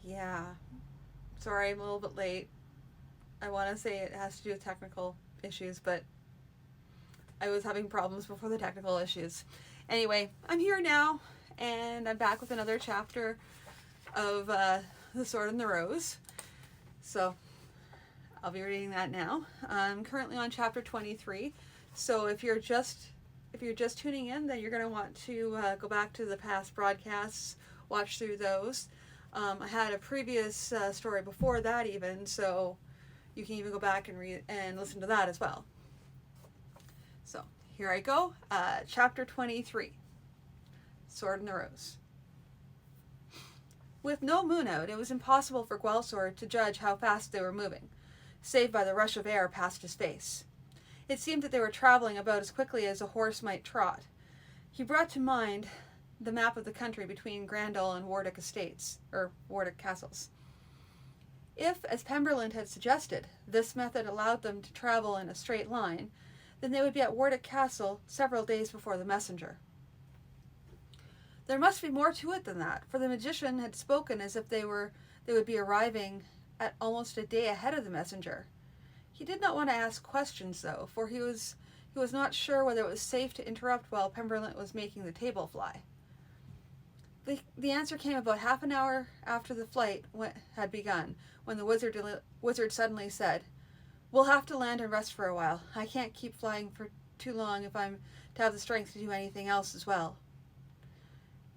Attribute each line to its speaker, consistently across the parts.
Speaker 1: Yeah. Sorry, I'm a little bit late. I want to say it has to do with technical issues, but I was having problems before the technical issues. Anyway, I'm here now, and I'm back with another chapter of The Sword and the Rose. So I'll be reading that now. I'm currently on chapter 23. So if you're just tuning in, then you're going to want to go back to the past broadcasts, watch through those. I had a previous story before that even, so you can even go back and read and listen to that as well. So here I go, chapter 23, Sword and the Rose. With no moon out, it was impossible for Gwalsor to judge how fast they were moving, save by the rush of air past his face. It seemed that they were traveling about as quickly as a horse might trot. He brought to mind the map of the country between Grandall and Warwick Estates, or Warwick Castles. If, as Pemberlin had suggested, this method allowed them to travel in a straight line, then they would be at Warwick Castle several days before the messenger. There must be more to it than that, for the magician had spoken as if they would be arriving at almost a day ahead of the messenger. He did not want to ask questions, though, for he was not sure whether it was safe to interrupt while Pemberlin was making the table fly. The answer came about half an hour after the flight had begun, when the wizard suddenly said, "We'll have to land and rest for a while. I can't keep flying for too long if I'm to have the strength to do anything else as well."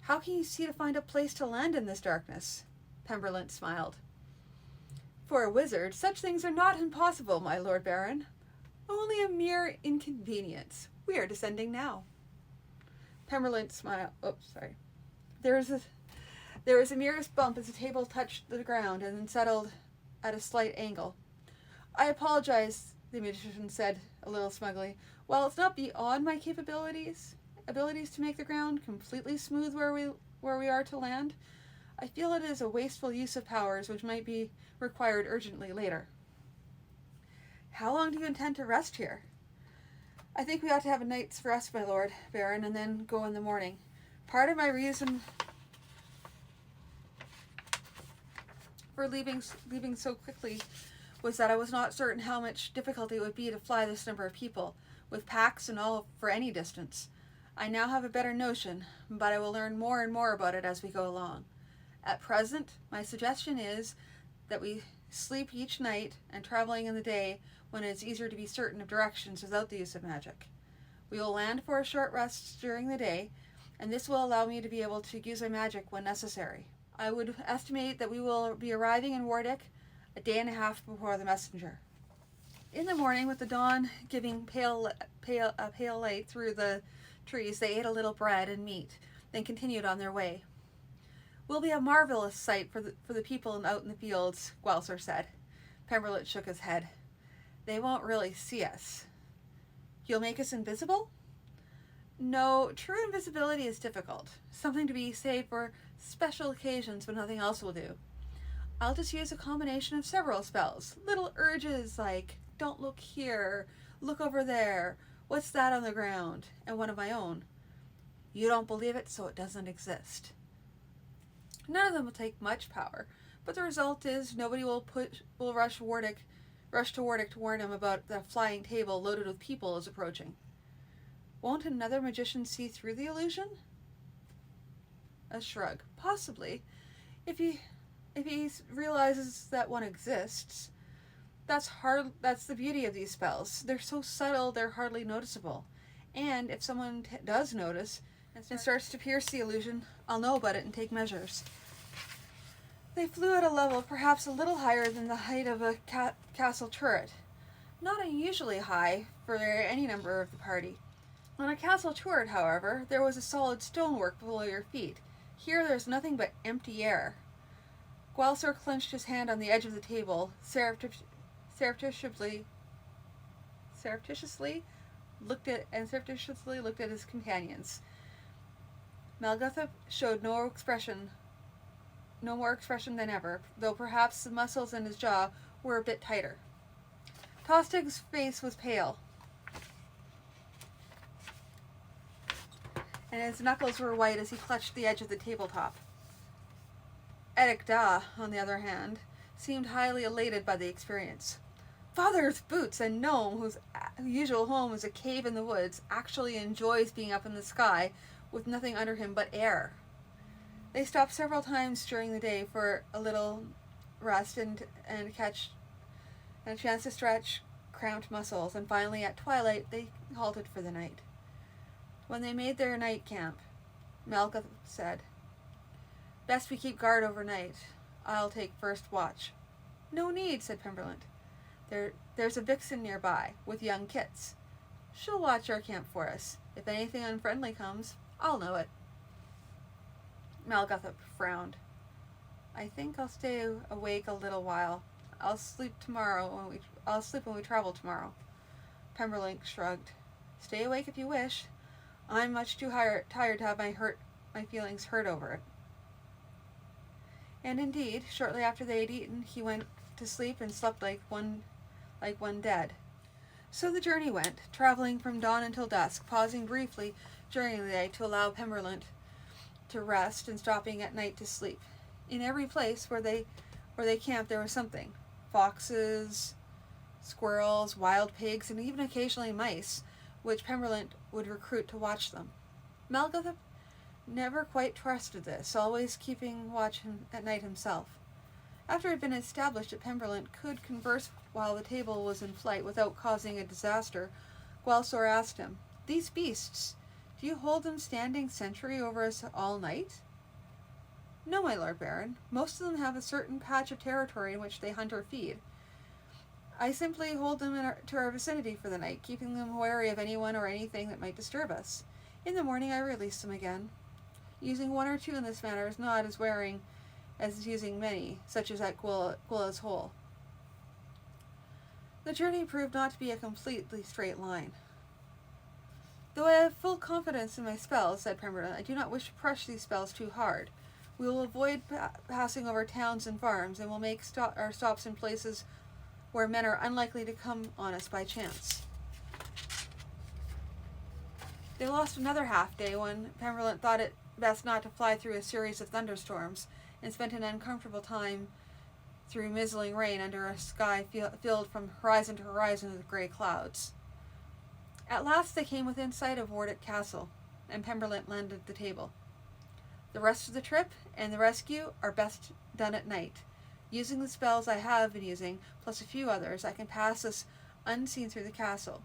Speaker 1: "How can you see to find a place to land in this darkness?" Pemberlin smiled. "For a wizard, such things are not impossible, my Lord Baron. Only a mere inconvenience. We are descending now." Pemberlin smiled. Oh, sorry. There was a merest bump as the table touched the ground and then settled at a slight angle. "I apologize," the magician said a little smugly. "While it's not beyond my abilities to make the ground completely smooth where we are to land, I feel it is a wasteful use of powers which might be required urgently later." "How long do you intend to rest here?" "I think we ought to have a night's rest, my Lord Baron, and then go in the morning. Part of my reason for leaving so quickly was that I was not certain how much difficulty it would be to fly this number of people, with packs and all, for any distance. I now have a better notion, but I will learn more and more about it as we go along. At present, my suggestion is that we sleep each night and traveling in the day when it is easier to be certain of directions without the use of magic. We will land for a short rest during the day, and this will allow me to be able to use my magic when necessary. I would estimate that we will be arriving in Warwick a day and a half before the messenger." In the morning, with the dawn giving pale light through the trees, they ate a little bread and meat, then continued on their way. "Will be a marvelous sight for the people out in the fields," Gwalsor said. Pemberlin shook his head. "They won't really see us." "You'll make us invisible?" "No, true invisibility is difficult. Something to be saved for special occasions when nothing else will do. I'll just use a combination of several spells. Little urges like, 'Don't look here, look over there, what's that on the ground?' and one of my own. You don't believe it, so it doesn't exist. None of them will take much power, but the result is nobody will rush to Warwick to warn him about the flying table loaded with people is approaching. Won't another magician see through the illusion?" A shrug. "Possibly. If he realizes that one exists. That's the beauty of these spells. They're so subtle they're hardly noticeable. And if someone does notice and starts to pierce the illusion, I'll know about it and take measures." They flew at a level perhaps a little higher than the height of a castle turret. Not unusually high for any number of the party. On a castle turret, however, there was a solid stonework below your feet. Here there's nothing but empty air. Gwalsor clenched his hand on the edge of the table, surreptitiously looked at his companions. Malgutha showed no more expression than ever, though perhaps the muscles in his jaw were a bit tighter. Tostig's face was pale, and his knuckles were white as he clutched the edge of the tabletop. Edicta, on the other hand, seemed highly elated by the experience. Father's boots and gnome, whose usual home is a cave in the woods, actually enjoys being up in the sky with nothing under him but air. They stopped several times during the day for a little rest and catch a chance to stretch cramped muscles, and finally at twilight they halted for the night. When they made their night camp, Malcolm said, "Best we keep guard overnight. I'll take first watch." "No need," said Pemberlint. There's a vixen nearby, with young kits. She'll watch our camp for us. If anything unfriendly comes, I'll know it." Malguthop frowned. "I think I'll stay awake a little while. I'll sleep when we travel tomorrow." Pemberlint shrugged. "Stay awake if you wish. I'm much too tired to have my feelings hurt over it." And indeed, shortly after they had eaten, he went to sleep and slept like one dead. So the journey went, traveling from dawn until dusk, pausing briefly during the day to allow Pemberlint to rest and stopping at night to sleep. In every place where they camped there was something. Foxes, squirrels, wild pigs, and even occasionally mice, which Pemberlint would recruit to watch them. Malguthop never quite trusted this, always keeping watch at night himself. After it had been established that Pemberlint could converse while the table was in flight without causing a disaster, Gwalsor asked him, "These beasts, do you hold them standing sentry over us all night?" "No, my Lord Baron. Most of them have a certain patch of territory in which they hunt or feed. I simply hold them to our vicinity for the night, keeping them wary of anyone or anything that might disturb us. In the morning I release them again. Using one or two in this manner is not as wearing as using many, such as at Gwila's Hole." The journey proved not to be a completely straight line. "Though I have full confidence in my spells," said Pemberlint, "I do not wish to crush these spells too hard. We will avoid passing over towns and farms, and will make our stops in places where men are unlikely to come on us by chance." They lost another half day when Pemberlint thought it best not to fly through a series of thunderstorms, and spent an uncomfortable time through mizzling rain under a sky filled from horizon to horizon with grey clouds. At last they came within sight of Wardick Castle, and Pemberlint landed the table. "The rest of the trip and the rescue are best done at night. Using the spells I have been using, plus a few others, I can pass us unseen through the castle.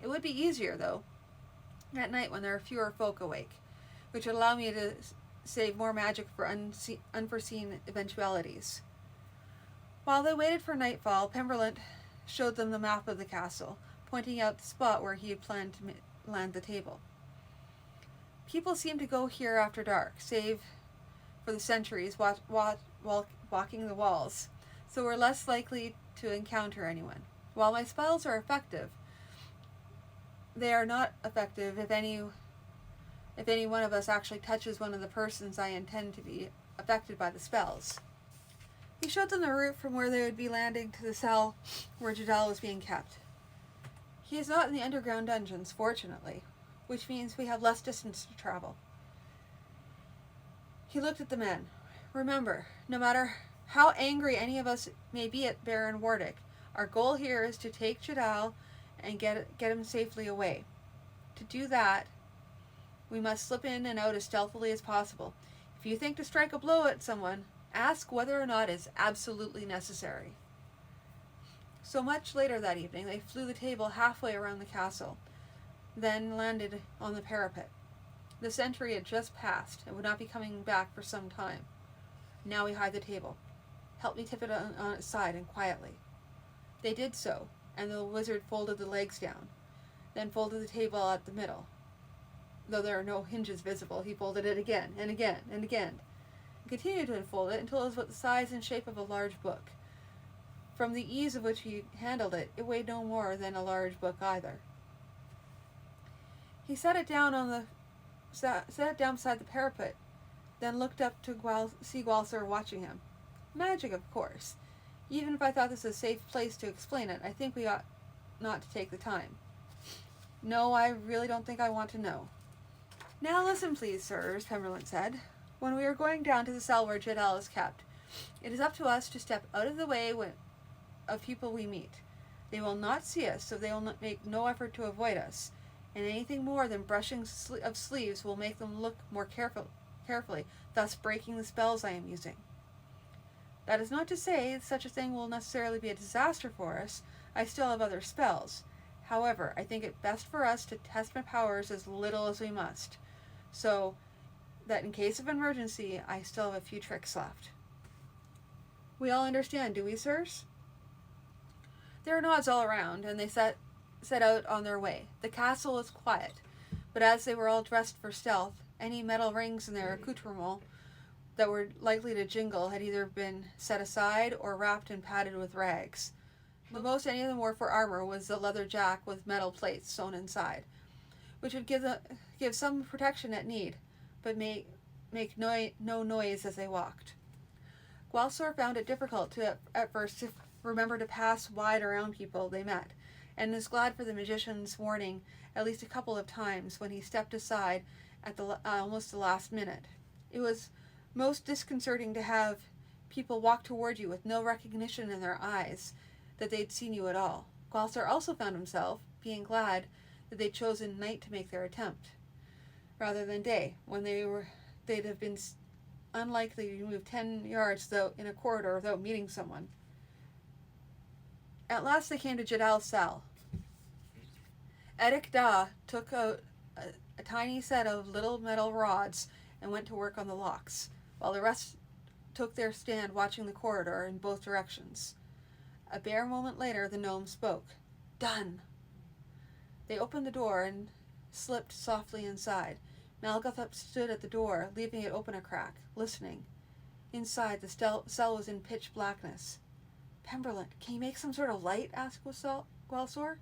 Speaker 1: It would be easier, though, at night when there are fewer folk awake, which would allow me to save more magic for unforeseen eventualities." While they waited for nightfall, Pemberlint showed them the map of the castle, pointing out the spot where he had planned to land the table. "People seem to go here after dark, save for the sentries walking the walls, so we're less likely to encounter anyone. While my spells are effective, they are not effective if any one of us actually touches one of the persons I intend to be affected by the spells." He showed them the route from where they would be landing to the cell where Jadal was being kept. "He is not in the underground dungeons, fortunately, which means we have less distance to travel." He looked at the men. "Remember, no matter how angry any of us may be at Baron Wardick, our goal here is to take Jadal and get him safely away. To do that, we must slip in and out as stealthily as possible. If you think to strike a blow at someone, ask whether or not it is absolutely necessary." So much later that evening, they flew the table halfway around the castle, then landed on the parapet. The sentry had just passed and would not be coming back for some time. "Now we hide the table. Help me tip it on its side and quietly." They did so, and the wizard folded the legs down, then folded the table at the middle. Though there are no hinges visible, he folded it again and again and again, and continued to unfold it until it was about the size and shape of a large book. From the ease of which he handled it, it weighed no more than a large book either. He set it down beside the parapet, then looked up to see Gwalsor watching him. "Magic, of course. Even if I thought this a safe place to explain it, I think we ought not to take the time." "No, I really don't think I want to know." "Now listen, please, sirs," Pemberlint said. "When we are going down to the cell where Jadal is kept, It is up to us to step out of the way of people we meet. They will not see us, so they will not make no effort to avoid us, and anything more than brushing of sleeves will make them look more carefully, thus breaking the spells I am using. That is not to say that such a thing will necessarily be a disaster for us. I still have other spells. However, I think it best for us to test my powers as little as we must, so that in case of emergency, I still have a few tricks left. We all understand, do we, sirs? There are nods all around, and they set out on their way. The castle was quiet, but as they were all dressed for stealth, any metal rings in their accoutrements that were likely to jingle had either been set aside or wrapped and padded with rags. The most any of them wore for armor was the leather jack with metal plates sewn inside, which would give some protection at need, but make no noise as they walked. Gwalsor found it difficult at first to remember to pass wide around people they met, and was glad for the magician's warning at least a couple of times when he stepped aside at almost the last minute. It was most disconcerting to have people walk toward you with no recognition in their eyes that they'd seen you at all. Gwalsor also found himself being glad that they'd chosen night to make their attempt, rather than day, when they'd have been unlikely to move 10 yards in a corridor without meeting someone. At last they came to Jadal's cell. Edik Da took out a tiny set of little metal rods and went to work on the locks, while the rest took their stand watching the corridor in both directions. A bare moment later, the gnome spoke. Done! They opened the door and slipped softly inside. Malgathup stood at the door, leaving it open a crack, listening. Inside, the cell was in pitch blackness. Pemberlin, can you make some sort of light? Asked Gwalsor.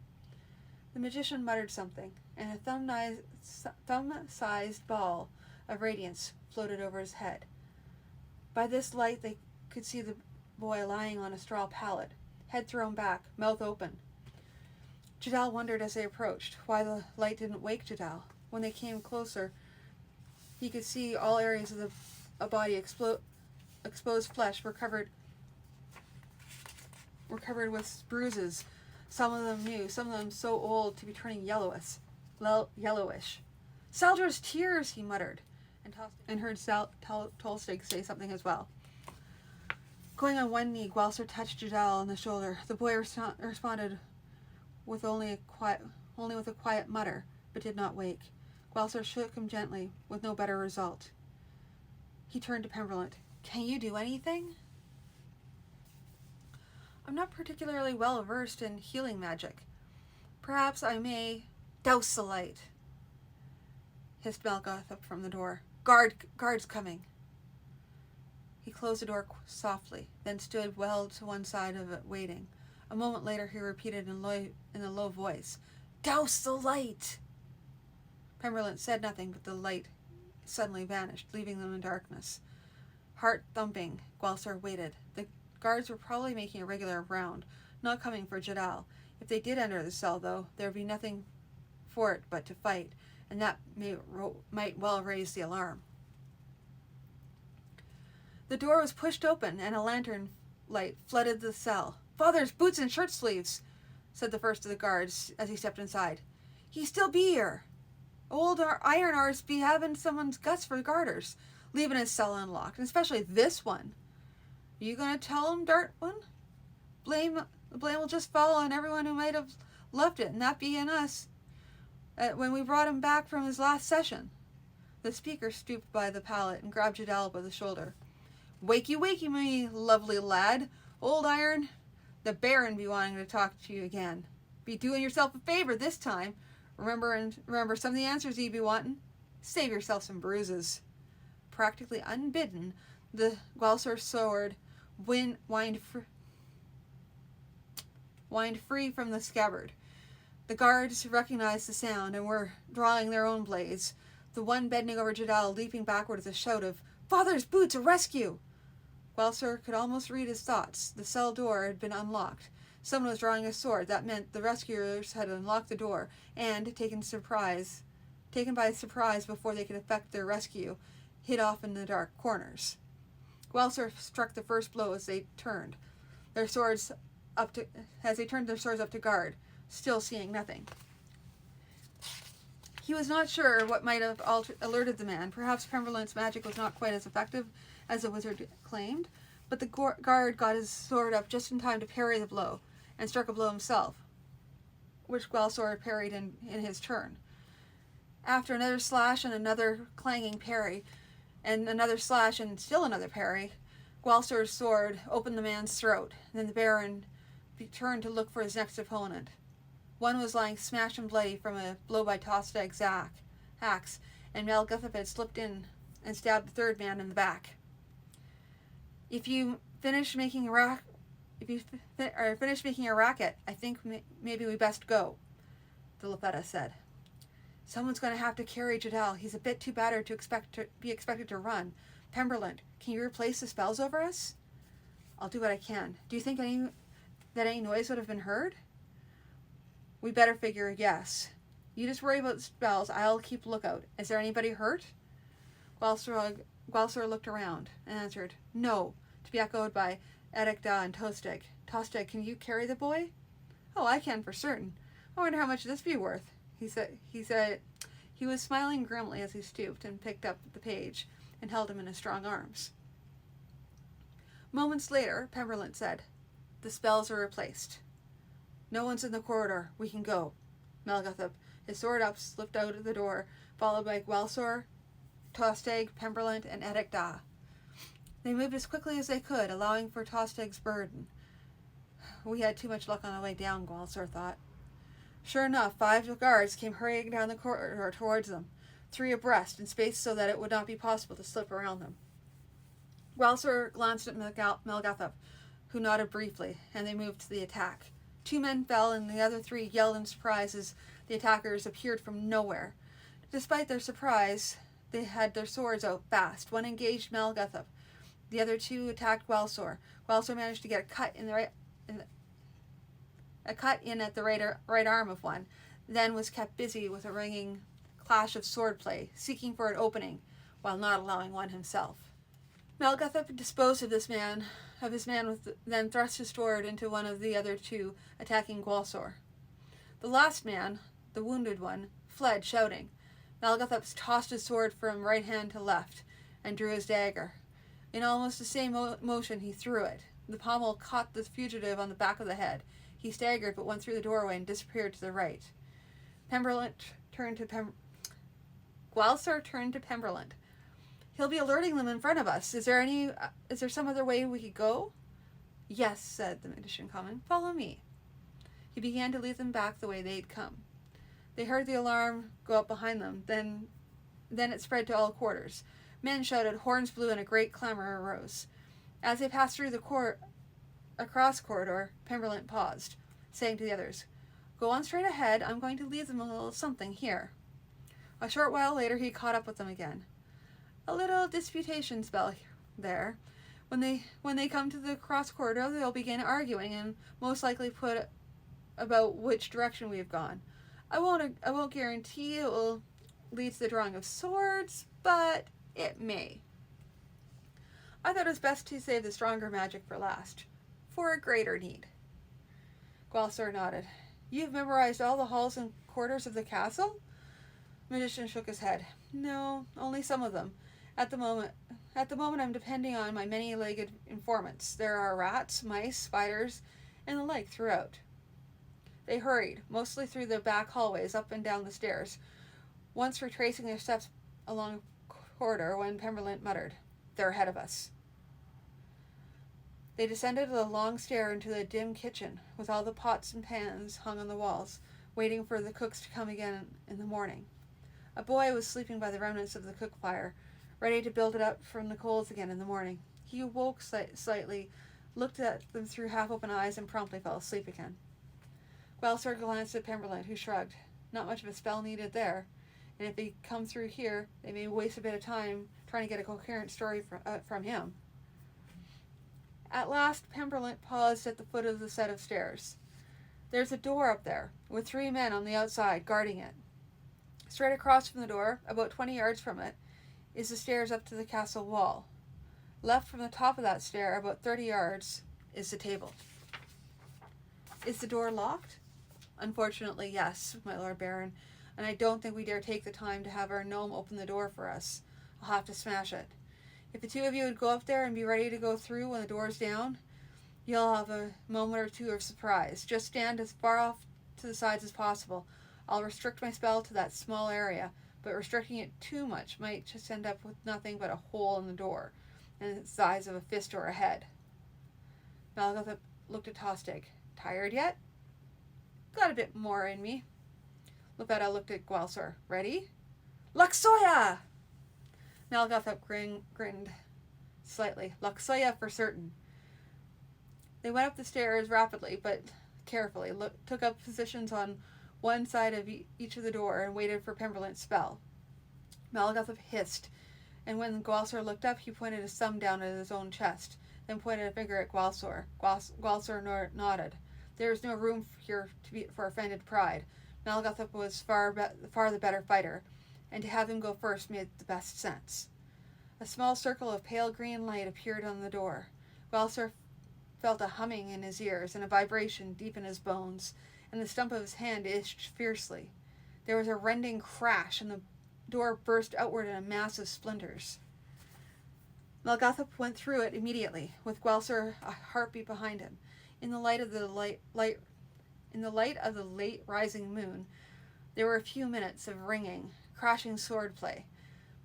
Speaker 1: The magician muttered something, and a thumb-sized ball of radiance floated over his head. By this light, they could see the boy lying on a straw pallet, head thrown back, mouth open. Jadal wondered as they approached why the light didn't wake Jadal. When they came closer, he could see all areas of the body exposed flesh were covered with bruises. Some of them new, some of them so old to be turning yellowish. Saldra's tears, he muttered, and heard Tolstig say something as well. Going on one knee, Gwalsor touched Jadal on the shoulder. The boy responded with only with a quiet mutter, but did not wake. Gwalsor shook him gently, with no better result. He turned to Pemberlin. Can you do anything? I'm not particularly well versed in healing magic. Perhaps I may douse the light, hissed Malgathup from the door. Guard's coming. He closed the door softly, then stood well to one side of it, waiting. A moment later, he repeated in a low voice, Douse the light! Pemberlin said nothing, but the light suddenly vanished, leaving them in darkness. Heart thumping, Gwalsor waited. The guards were probably making a regular round, not coming for Jadal. If they did enter the cell, though, there would be nothing for it but to fight, and that might well raise the alarm. The door was pushed open, and a lantern light flooded the cell. Father's boots and shirt sleeves, said the first of the guards as he stepped inside. He still be here. Old Ironar's be having someone's guts for garters, leaving his cell unlocked, and especially this one. Are you going to tell him, Dart One? The blame will just fall on everyone who might have left it, and that being us, when we brought him back from his last session. The speaker stooped by the pallet and grabbed Jadal by the shoulder. Wakey, me lovely lad. Old Iron, the Baron be wanting to talk to you again. Be doing yourself a favor this time. Remember some of the answers ye be wanting. Save yourself some bruises. Practically unbidden, the Gwalsor sword whined free from the scabbard. The guards recognized the sound and were drawing their own blades, the one bending over Jadal, leaping backward with a shout of, Father's boots, a rescue! Gwalsor could almost read his thoughts. The cell door had been unlocked. Someone was drawing a sword. That meant the rescuers had unlocked the door and, taken by surprise before they could effect their rescue, hid off in the dark corners. Guelsor struck the first blow as they turned their swords up to guard, still seeing nothing. He was not sure what might have alerted the man. Perhaps Pemberlent's magic was not quite as effective as the wizard claimed, but the guard got his sword up just in time to parry the blow, and struck a blow himself, which Guelsor parried in his turn. After another slash and another clanging parry, and another slash and still another parry, Guelsor's sword opened the man's throat. Then the Baron turned to look for his next opponent. One was lying smashed and bloody from a blow by Tosteg's axe, and Melguthap had slipped in and stabbed the third man in the back. If you finish making a racket, I think maybe we best go, the Lepetta said. Someone's going to have to carry Jadal. He's a bit too battered to be expected to run. Pemberlent, can you replace the spells over us? I'll do what I can. Do you think that any noise would have been heard? We better figure yes. You just worry about the spells. I'll keep lookout. Is there anybody hurt? Guelsor looked around and answered, no, to be echoed by Edicda and Tosteg. Tosteg, can you carry the boy? Oh, I can for certain. I wonder how much this be worth. He said he was smiling grimly as he stooped and picked up the page and held him in his strong arms. Moments later, Pemberlent said, the spells are replaced. No one's in the corridor. We can go. Melguthap, his sword up, slipped out of the door, followed by Guelsor, Tosteg, Pemberlent, and Edicda. They moved as quickly as they could, allowing for Tosteg's burden. We had too much luck on the way down, Guelsor thought. Sure enough, 5 guards came hurrying down the corridor towards them, 3 abreast, and spaced so that it would not be possible to slip around them. Guelsor glanced at Melguthap, who nodded briefly, and they moved to the attack. 2 men fell, and the other 3 yelled in surprise as the attackers appeared from nowhere. Despite their surprise, they had their swords out fast. One engaged Melguthap. The other 2 attacked Guelsor. Guelsor managed to get a cut in at the right arm of one, then was kept busy with a ringing clash of swordplay, seeking for an opening, while not allowing one himself. Melguthap disposed of his man, then thrust his sword into one of the other 2, attacking Guelsor. The last man, the wounded one, fled, shouting. Melguthap tossed his sword from right hand to left, and drew his dagger. In almost the same motion he threw it. The pommel caught the fugitive on the back of the head. He staggered, but went through the doorway and disappeared to the right. Guelsor turned to Pemberlent. He'll be alerting them in front of us. Is there some other way we could go? Yes, said the magician, calmly. Follow me. He began to lead them back the way they'd come. They heard the alarm go up behind them. Then it spread to all quarters. Men shouted, horns blew, and a great clamor arose. As they passed through the across corridor, Pemberlent paused, saying to the others, go on straight ahead. I'm going to leave them a little something here. A short while later, he caught up with them again. A little disputation spell there. When they come to the cross corridor, they'll begin arguing and most likely put about which direction we have gone. I won't guarantee it will lead to the drawing of swords, but it may. I thought it was best to save the stronger magic for last, for a greater need. Guelsor nodded. You've memorized all the halls and quarters of the castle? The magician shook his head. No, only some of them. At the moment I'm depending on my many-legged informants. There are rats, mice, spiders, and the like throughout. They hurried, mostly through the back hallways, up and down the stairs, once retracing their steps along a corridor when Pemberlent muttered, they're ahead of us. They descended the long stair into the dim kitchen, with all the pots and pans hung on the walls, waiting for the cooks to come again in the morning. A boy was sleeping by the remnants of the cook fire, ready to build it up from the coals again in the morning. He awoke slightly, looked at them through half-open eyes, and promptly fell asleep again. Guelsor glanced at Pemberlent, who shrugged. Not much of a spell needed there, and if they come through here, they may waste a bit of time trying to get a coherent story from him. At last, Pemberlent paused at the foot of the set of stairs. There's a door up there, with 3 men on the outside guarding it. Straight across from the door, about 20 yards from it, is the stairs up to the castle wall. Left from the top of that stair, about 30 yards, is the table. Is the door locked? Unfortunately, yes, my Lord Baron, and I don't think we dare take the time to have our gnome open the door for us. I'll have to smash it. If the two of you would go up there and be ready to go through when the door's down, you'll have a moment or two of surprise. Just stand as far off to the sides as possible. I'll restrict my spell to that small area, but restricting it too much might just end up with nothing but a hole in the door, and the size of a fist or a head. Malgathop looked at Tostig. Tired yet? Got a bit more in me. Lepetta looked at Gwalsor. Ready? Luxoya! Malgathop grinned slightly. Luxoya for certain. They went up the stairs rapidly, but carefully, took up positions on one side of each of the door and waited for Pemberlent's spell. Malgathop hissed, and when Gwalsor looked up, he pointed his thumb down at his own chest, then pointed a finger at Gwalsor. Gwalsor nodded. There was no room here for offended pride. Malgathop was far the better fighter, and to have him go first made the best sense. A small circle of pale green light appeared on the door. Gwalsor felt a humming in his ears and a vibration deep in his bones, and the stump of his hand itched fiercely. There was a rending crash, and the door burst outward in a mass of splinters. Malgathop went through it immediately, with Gwalsor a heartbeat behind him. In the light of the late rising moon, there were a few minutes of ringing, crashing swordplay.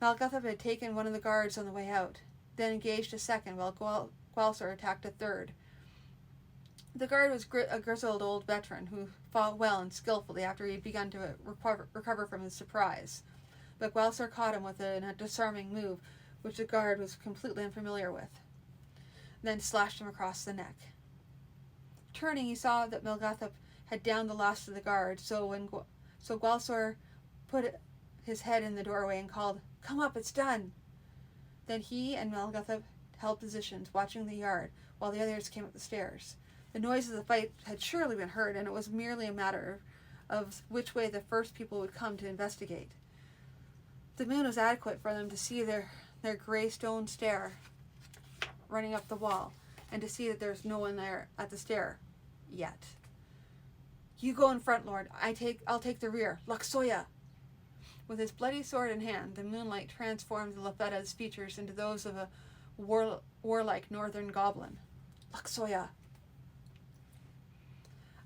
Speaker 1: Malgathop had taken one of the guards on the way out, then engaged a second, while Gwalsor attacked a third. The guard was a grizzled old veteran who fought well and skillfully after he had begun to recover from his surprise. But Gwalsor caught him with a disarming move, which the guard was completely unfamiliar with, then slashed him across the neck. Turning, he saw that Malgathop had downed the last of the guard, so Gwalsor put his head in the doorway and called, "Come up, it's done!" Then he and Malgathop held positions, watching the yard, while the others came up the stairs. The noise of the fight had surely been heard, and it was merely a matter of which way the first people would come to investigate. The moon was adequate for them to see their grey stone stair running up the wall, and to see that there's no one there at the stair yet. "You go in front, Lord. I'll take the rear. Luxoya!" With his bloody sword in hand, the moonlight transformed Lepetta's features into those of a warlike northern goblin. Luxoya!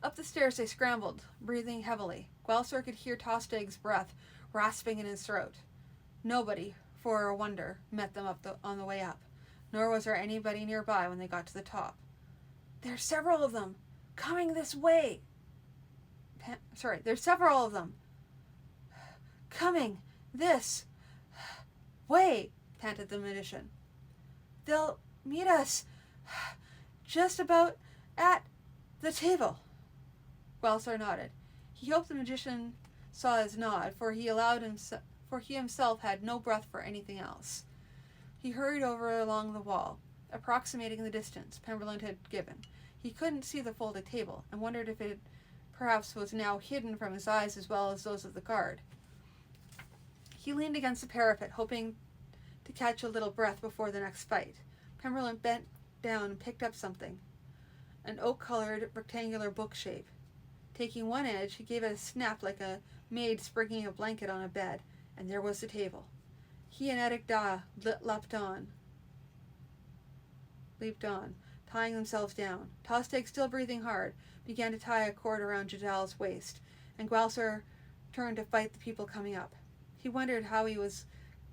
Speaker 1: Up the stairs they scrambled, breathing heavily. Gwalsor could hear Tostig's breath rasping in his throat. Nobody, for a wonder, met them on the way up, nor was there anybody nearby when they got to the top. "There's several of them! Coming this way!" There's several of them! "Coming this way!" panted the magician. "They'll meet us just about at the table." Gwalsor nodded. He hoped the magician saw his nod, for he himself had no breath for anything else. He hurried over along the wall, approximating the distance Pemberlent had given. He couldn't see the folded table, and wondered if it perhaps was now hidden from his eyes as well as those of the guard. He leaned against the parapet, hoping to catch a little breath before the next fight. Pemberlent bent down and picked up something, an oak-colored rectangular book shape. Taking one edge, he gave it a snap like a maid springing a blanket on a bed, and there was the table. He and Eddic Da leaped on, tying themselves down. Tostig, still breathing hard, began to tie a cord around Jadal's waist, and Gwalsor turned to fight the people coming up. He wondered how he was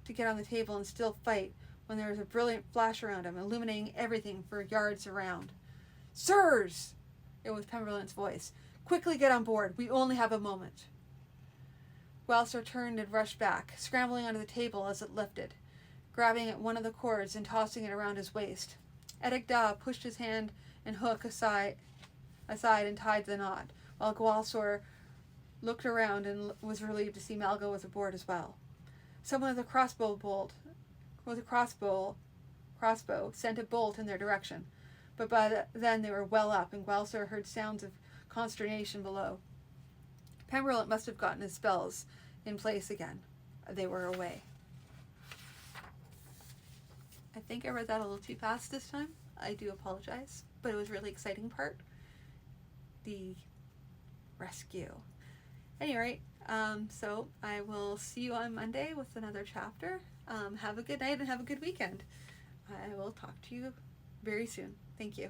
Speaker 1: to get on the table and still fight when there was a brilliant flash around him, illuminating everything for yards around. "Sirs!" It was Pemberlent's voice. "Quickly get on board. We only have a moment." Gwalsor turned and rushed back, scrambling onto the table as it lifted, grabbing at one of the cords and tossing it around his waist. Eddic Da pushed his hand and hook aside and tied the knot, while Gwalsor looked around and was relieved to see Malgo was aboard as well. Someone with a crossbow sent a bolt in their direction, but by then they were well up, and Gwalsor heard sounds of consternation below. Pemberlent must have gotten his spells in place again. They were away. I think think I read that a little too fast this time. I do apologize, but it was a really exciting part. The rescue. Anyway, so I will see you on Monday with another chapter. Have a good night and have a good weekend. I will talk to you very soon. Thank you.